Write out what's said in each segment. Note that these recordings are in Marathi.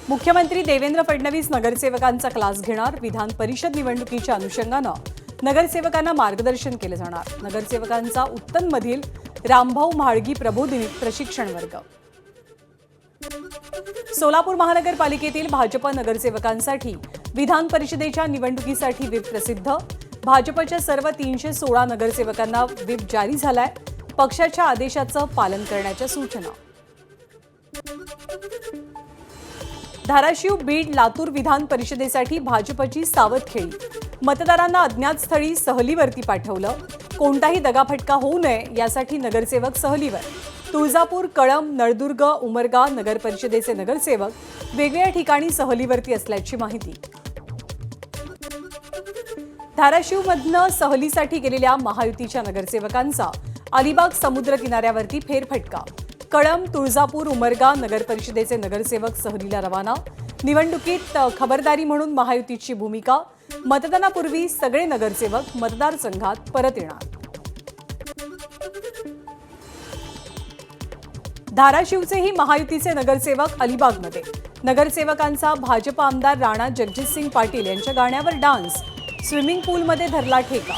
मुख्यमंत्री देवेंद्र फडणवीस नगरसेवकांचा क्लास घेणार। विधान परिषद निवडणुकीच्या अनुषंगाने नगरसेवकांना मार्गदर्शन केले जाणार। नगरसेवकांचा उत्तनमधील रामभाऊ म्हाळगी प्रबोधिनी प्रशिक्षण वर्ग। सोलापूर महानगरपालिकेतील भाजप नगरसेवकांसाठी विधान परिषदेच्या निवडणुकीसाठी व्हिप प्रसिद्ध। भाजपच्या सर्व 316 नगरसेवकांना व्हिप जारी झालाय। पक्षाच्या आदेशाचं पालन करण्याच्या सूचना। धाराशिव, बीड, लातूर विधान परिषदेसाठी भाजपची सावध खेळी। मतदारांना अज्ञात स्थळी सहलीवरती पाठवलं। कोणताही दगाफटका होऊ नये यासाठी नगरसेवक सहलीवर। तुळजापूर, कळंब, नळदुर्ग, उमरगा नगर परिषदेचे नगरसेवक वेगवेगळ्या ठिकाणी सहलीवरती असल्याची माहिती। धाराशिवमधनं सहलीसाठी गेलेल्या महायुतीच्या नगरसेवकांचा अलिबाग समुद्र किनाऱ्यावरती फेरफटका। कळंब, तुळजापूर, उमरगा नगर परिषदेचे नगरसेवक सहलीला रवाना। निवडणुकीत खबरदारी म्हणून महायुतीची भूमिका। मतदानापूर्वी सगळे नगरसेवक मतदारसंघात परत येणार। धाराशिवचेही महायुतीचे नगरसेवक अलिबागमध्ये। नगरसेवकांचा भाजप आमदार राणा जगजितसिंग पाटील यांच्या गाण्यावर डान्स। स्विमिंग पूलमध्ये धरला ठेका।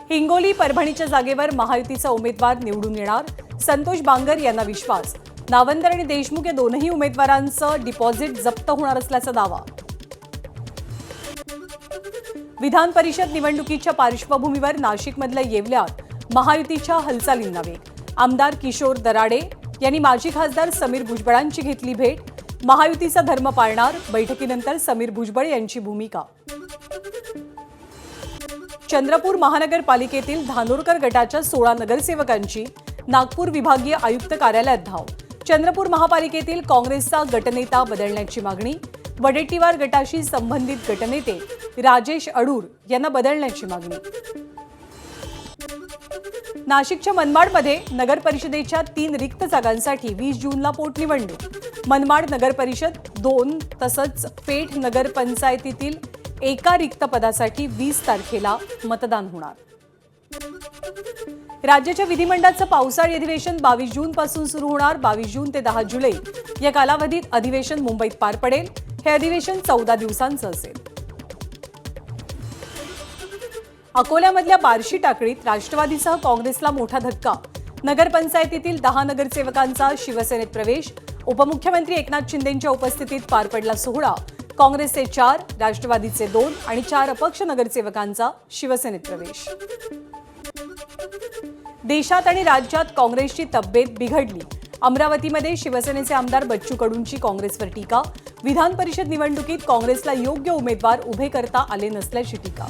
हिंगोली, परभणीच्या जागेवर महायुतीचा उमेदवार निवडून येणार। संतोष बांगर यांना विश्वास। नावंदर आणि देशमुख या दोनही उमेदवारांचं डिपॉझिट जप्त होणार असल्याचा दावा। विधान परिषद निवडणुकीच्या पार्श्वभूमीवर नाशिकमधल्या येवल्यात महायुतीच्या हालचालींना वेग। आमदार किशोर दराडे यांनी माजी खासदार समीर भुजबळांची घेतली भेट। महायुतीचा धर्म पाळणार। बैठकीनंतर समीर भुजबळ यांची भूमिका। चंद्रपूर महानगरपालिकेतील धानोरकर गटाच्या 16 नगरसेवकांची नागपूर विभागीय आयुक्त कार्यालयात धाव। चंद्रपूर महापालिकेतील काँग्रेसचा गटनेता बदलण्याची मागणी। वडेट्टीवार गटाशी संबंधित गटनेते राजेश अडूर यांना बदलण्याची मागणी। नाशिकच्या मनमाडमध्ये नगर परिषदेच्या 3 रिक्त जागांसाठी 20 जूनला पोटनिवडणूक। मनमाड नगर परिषद 2 तसंच पेठ नगर पंचायतीतील एका रिक्त पदासाठी 20 तारखेला मतदान होणार। राज्याच्या विधिमंडळाचं पावसाळी अधिवेशन 22 जून पासून सुरू होणार। 22 जून ते 10 जुलै या कालावधीत अधिवेशन मुंबईत पार पडेल। हे अधिवेशन 14 दिवसांचं असेल। अकोल्यामधल्या बार्शी टाकळीत राष्ट्रवादीसह काँग्रेसला मोठा धक्का। नगरपंचायतीतील 10 नगरसेवकांचा शिवसेनेत प्रवेश। उपमुख्यमंत्री एकनाथ शिंदेंच्या उपस्थितीत पार पडला सोहळा। काँग्रेसचे 4, राष्ट्रवादीचे 2 आणि 4 अपक्ष नगरसेवकांचा शिवसेनेत प्रवेश। देशात आणि राज्यात काँग्रेसची तब्येत बिघडली। अमरावतीमध्ये शिवसेनेचे आमदार बच्चू कडूंची काँग्रेसवर टीका। विधान परिषद निवडणुकीत काँग्रेसला योग्य उमेदवार उभे करता आले नसल्याची टीका।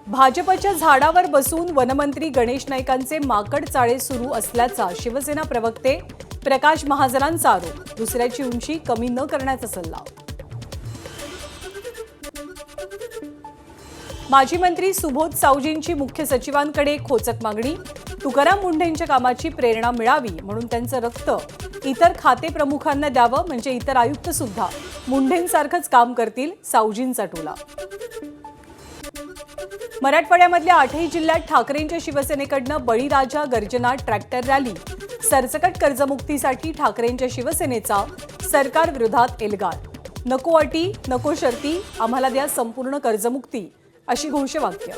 भाजपच्या झाडावर बसून वनमंत्री गणेश नाईकांचे माकड चाळे सुरू असल्याचा शिवसेना प्रवक्ते प्रकाश महाजनांचा आरोप। दुसऱ्याची उंची कमी न करण्याचा सल्ला। माजी मंत्री सुबोध सावजींची मुख्य सचिवांकडे खोचक मागणी। तुकाराम मुंढेंच्या कामाची प्रेरणा मिळावी म्हणून त्यांचं रक्त इतर खाते प्रमुखांना द्यावं, म्हणजे इतर आयुक्त सुद्धा मुंढेंसारखंच काम करतील, सावजींचा टोला। मराठवाड्यामधल्या 8ही जिल्ह्यात ठाकरेंच्या शिवसेनेकडनं बळीराजा गर्जना ट्रॅक्टर रॅली। सरसकट कर्जमुक्तीसाठी ठाकरेंच्या शिवसेनेचा सरकार विरोधात एल्गार। नको अटी, नको शर्ती, आम्हाला द्या संपूर्ण कर्जमुक्ती, अशी घोषवाक्य।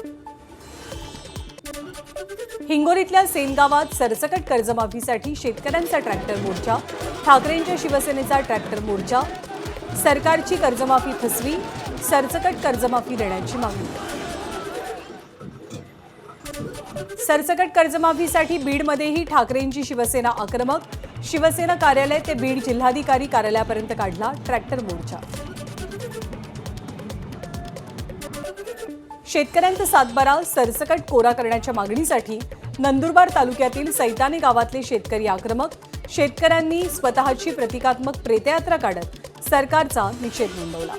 हिंगोलीतल्या सेनगावात सरसकट कर्जमाफीसाठी शेतकऱ्यांचा ट्रॅक्टर मोर्चा। ठाकरेंच्या शिवसेनेचा ट्रॅक्टर मोर्चा। सरकारची कर्जमाफी फसवी, सरसकट कर्जमाफी देण्याची मागणी। सरसकट कर्जमाफीसाठी बीडमध्येही ठाकरेंची शिवसेना आक्रमक। शिवसेना कार्यालय ते बीड जिल्हाधिकारी कार्यालयापर्यंत काढला ट्रॅक्टर मोर्चा। शेतकऱ्यांचा सातबारा सरसकट कोरा करण्याच्या मागणीसाठी नंदुरबार तालुक्यातील सैताने गावातले शेतकरी आक्रमक। शेतकऱ्यांनी स्वतःची प्रतिकात्मक प्रेतयात्रा काढत सरकारचा निषेध नोंदवला।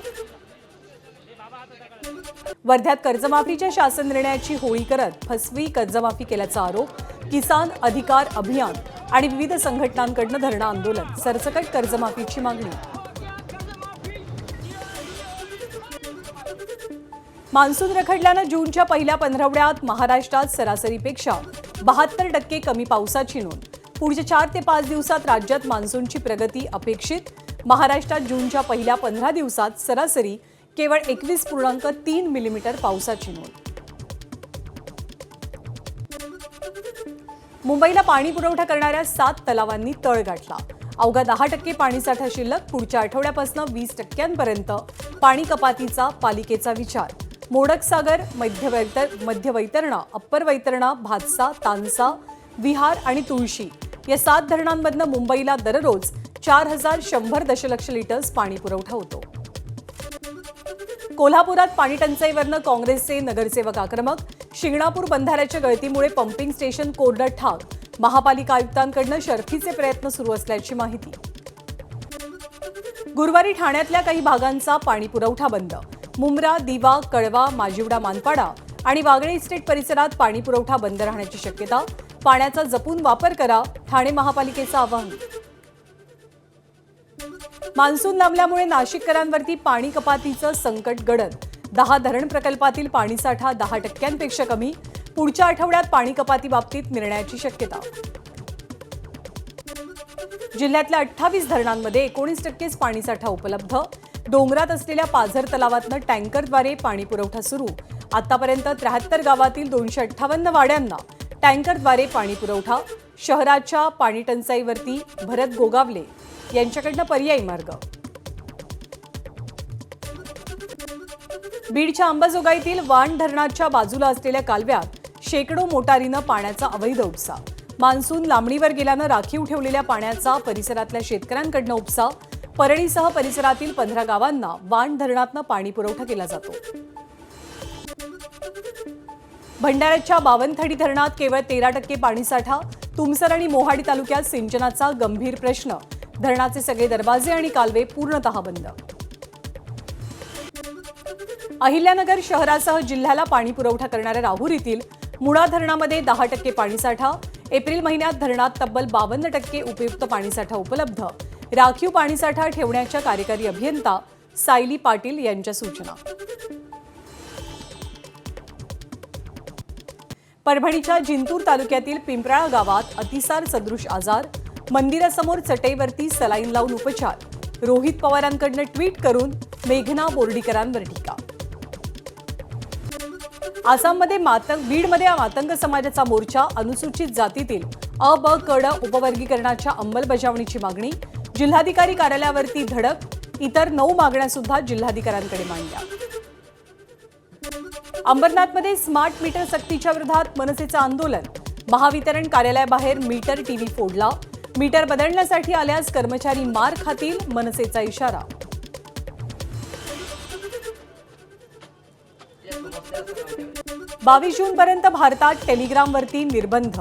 वर्ध्यात कर्जमाफीच्या शासन निर्णयाची होळी करत फसवी कर्जमाफी केल्याचा आरोप। किसान अधिकार अभियान आणि विविध संघटनांकडून धरणं आंदोलन। सरसकट कर्जमाफीची मागणी। मान्सून रखडल्यानं जूनच्या पहिल्या पंधरवड्यात महाराष्ट्रात सरासरीपेक्षा 72% कमी पावसाची नोंद. पुढच्या 4 ते 5 दिवसात राज्यात मान्सूनची प्रगती अपेक्षित. महाराष्ट्रात जूनच्या पहिल्या 15 दिवसात सरासरी केवळ 21.3 मिलीमीटर पावसाची नोंद. मुंबईला पाणी पुरवठा करणाऱ्या 7 तलावांनी तळ गाठला. अवघा 10% पाणीसाठा शिल्लक. पुढच्या आठवड्यापासून 20% पाणी कपातीचा पालिकेचा विचार. मोडक सागर, मध्य वैतरणा, अप्पर वैतरणा, भातसा, तानसा, विहार आणि तुळशी या 7 धरणांमधनं मुंबईला दररोज 4100 दशलक्ष लिटर्स पाणी पुरवठा होतो. कोल्हापुरात पाणी टंचाईवरनं काँग्रेसचे नगरसेवक आक्रमक. शिंगणापूर बंधाऱ्याच्या गळतीमुळे पंपिंग स्टेशन कोरडं ठाक. महापालिका आयुक्तांकडून शर्थीचे प्रयत्न सुरू असल्याची माहिती. गुरुवारी ठाण्यातल्या काही भागांचा पाणी पुरवठा बंद. मुंब्रा, दिवा, कळवा, माजिवडा, मानपाडा आणि वागळे इस्टेट परिसरात पाणी पुरवठा बंद राहण्याची शक्यता. पाण्याचा जपून वापर करा, ठाणे महापालिकेचं आवाहन. मान्सून लांबल्यामुळे नाशिककरांवरती पाणी कपातीचं संकट गडद. 10 धरण प्रकल्पातील पाणीसाठा 10% कमी. पुढच्या आठवड्यात पाणी कपाती बाबतीत निर्णयाची शक्यता. जिल्ह्यातल्या 28 धरणांमध्ये 19% पाणीसाठा उपलब्ध. डोंगरात असलेल्या पाझर तलावातनं टँकरद्वारे पाणी पुरवठा सुरू. आतापर्यंत 73 गावातील 258 वाड्यांना टँकरद्वारे पाणी पुरवठा. शहराच्या पाणी टंचाईवरती भरत गोगावले यांच्याकडनं पर्यायी मार्ग. बीडच्या अंबाजोगाईतील वाण धरणाच्या बाजूला असलेल्या कालव्यात शेकडो मोटारीनं पाण्याचा अवैध उपसा. मान्सून लांबणीवर गेल्यानं राखीव ठेवलेल्या पाण्याचा परिसरातल्या शेतकऱ्यांकडनं उपसा. परळीसह परिसरातील 15 गावांना वाण धरणातनं पाणी पुरवठा केला जातो. भंडाऱ्याच्या बावनथडी धरणात केवळ 13% पाणीसाठा. तुमसर आणि मोहाडी तालुक्यात सिंचनाचा गंभीर प्रश्न. धरणाचे सगळे दरवाजे आणि कालवे पूर्णतः बंद. अहिल्यानगर शहरासह जिल्ह्याला पाणी पुरवठा करणाऱ्या राहुरीतील मुळा धरणामध्ये 10% पाणीसाठा. एप्रिल महिन्यात धरणात तब्बल 52% उपयुक्त पाणीसाठा उपलब्ध. राखीव पाणीसाठा ठेवण्याच्या कार्यकारी अभियंता सायली पाटील यांच्या सूचना. परभणीच्या जिंतूर तालुक्यातील पिंपराळा गावात अतिसार सदृश आजार. मंदिरासमोर चटईवरती सलाईन लावून उपचार. रोहित पवारांकडनं ट्विट करून मेघना बोर्डीकरांवर टीका. आसाममध्ये बीडमध्ये मातंग समाजाचा मोर्चा. अनुसूचित जातीतील अ, ब, क, ड उपवर्गीकरणाच्या अंमलबजावणीची मागणी. जिल्हाधिकारी कार्यालयावरती धडक. इतर 9 मागण्या सुद्धा जिल्हाधिकाऱ्यांकडे मांडल्या. अंबरनाथमध्ये स्मार्ट मीटर सक्तीच्या विरोधात मनसेचं आंदोलन. महावितरण कार्यालयाबाहेर मीटर टीव्ही फोडला. मीटर बदलण्यासाठी आल्यास कर्मचारी मार खातील, मनसेचा इशारा. बावीस जूनपर्यंत भारतात टेलिग्रामवरती निर्बंध.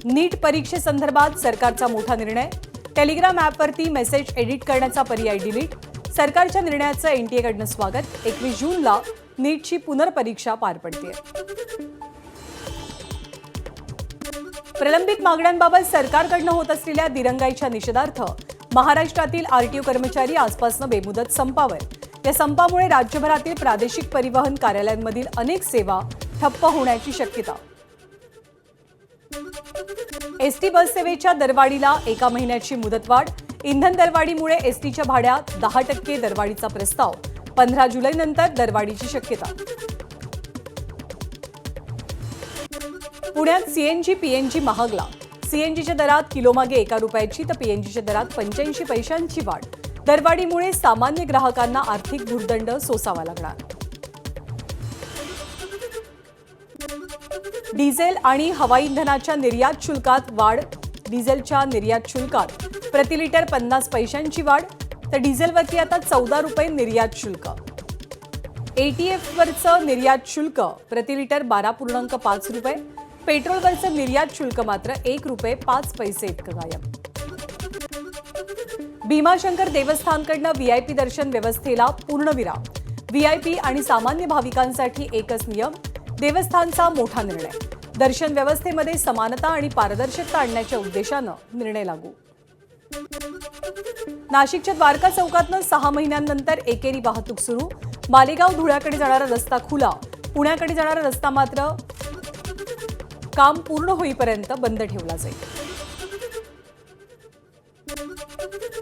नीट परीक्षेसंदर्भात सरकारचा मोठा निर्णय. टेलिग्राम ॲपवरती मेसेज एडिट करण्याचा पर्याय डिलीट. सरकारच्या निर्णयाचं एनटीएकडनं स्वागत. 21 जूनला नीटची पुनर्परीक्षा पार पडते. प्रलंबित मागण्यांबाबत सरकारकडनं होत असलेल्या दिरंगाईच्या निषेधार्थ महाराष्ट्रातील आरटीओ कर्मचारी आजपासून बेमुदत संपावर. या संपामुळे राज्यभरातील प्रादेशिक परिवहन कार्यालयांमधील अनेक सेवा ठप्प होण्याची शक्यता. एसटी बस सेवेच्या दरवाढीला 1 महिन्याची मुदतवाढ. इंधन दरवाढीमुळे एसटीच्या भाड्यात 10% दरवाढीचा प्रस्ताव. 15 जुलैनंतर दरवाढीची शक्यता. पुण्यात सीएनजी पीएनजी महागला. सीएनजीच्या दरात किलोमागे 1 रुपयाची तर पीएनजीच्या दरात 85 पैशांची वाढ. दरवाढीमुळे सामान्य ग्राहकांना आर्थिक भुर्दंड सोसावा लागणार. डिझेल आणि हवाई इंधनाच्या निर्यात शुल्कात वाढ. डिझेलच्या निर्यात शुल्कात प्रति लिटर 50 पैशांची वाढ. तर डिझेलवरती आता 14 रुपये निर्यात शुल्क. एटीएफवरचं निर्यात शुल्क प्रति लिटर 12.5 रुपये. पेट्रोलवरचं निर्यात शुल्क मात्र 1 रुपये 5 पैसे इतकं गायब. भीमाशंकर देवस्थानकडनं व्हीआयपी दर्शन व्यवस्थेला पूर्णविराम. व्हीआयपी आणि सामान्य भाविकांसाठी एकच नियम. देवस्थानचा मोठा निर्णय. दर्शन व्यवस्थेमध्ये समानता आणि पारदर्शकता आणण्याच्या उद्देशानं निर्णय लागू. नाशिकच्या द्वारका चौकातनं 6 महिन्यांनंतर एकेरी वाहतूक सुरू. मालेगाव धुळ्याकडे जाणारा रस्ता खुला, पुण्याकडे जाणारा रस्ता मात्र काम पूर्ण होईपर्यंत बंद ठेवला जाईल.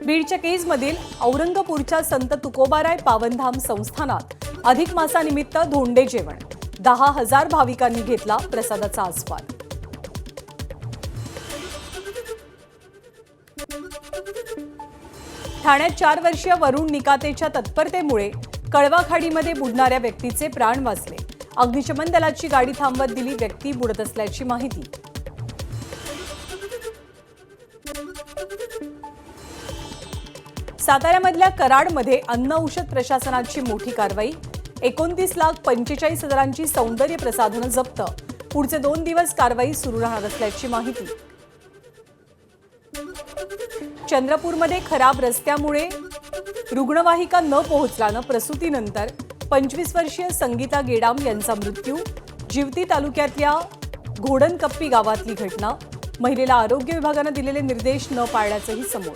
बीडच्या केजमधील औरंगपूरच्या संत तुकोबाराय पावनधाम संस्थानात अधिक मासानिमित्त धोंडे जेवण, 10,000 भाविकांनी घेतला प्रसादाचा आस्वाद. ठाण्यात 4 वर्षीय वरुण निकातेच्या तत्परतेमुळे कळवा खाडीमध्ये बुडणाऱ्या व्यक्तीचे प्राण वाचले. अग्निशमन दलाची गाडी थांबवत दिली, व्यक्ती बुडत असल्याची माहिती. साताऱ्यामधल्या कराडमध्ये अन्न औषध प्रशासनाची मोठी कारवाई. 29,45,000ची सौंदर्य प्रसाधनं जप्त. पुढचे 2 दिवस कारवाई सुरू राहणार असल्याची माहिती. चंद्रपूरमध्ये खराब रस्त्यामुळे रुग्णवाहिका न पोहोचल्यानं प्रसूतीनंतर 25 वर्षीय संगीता गेडाम यांचा मृत्यू. जिवती तालुक्यातल्या घोडणकप्पी गावातली घटना. महिलेला आरोग्य विभागानं दिलेले निर्देश न पाळल्याचंही समोर.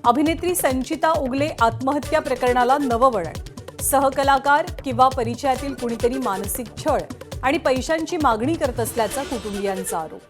अभिनेत्री संचिता उगले आत्महत्या प्रकरणाला नवं वळण. सहकलाकार किंवा परिचयातील कुणीतरी मानसिक छळ आणि पैशांची मागणी करत असल्याचा कुटुंबियांचा आरोप.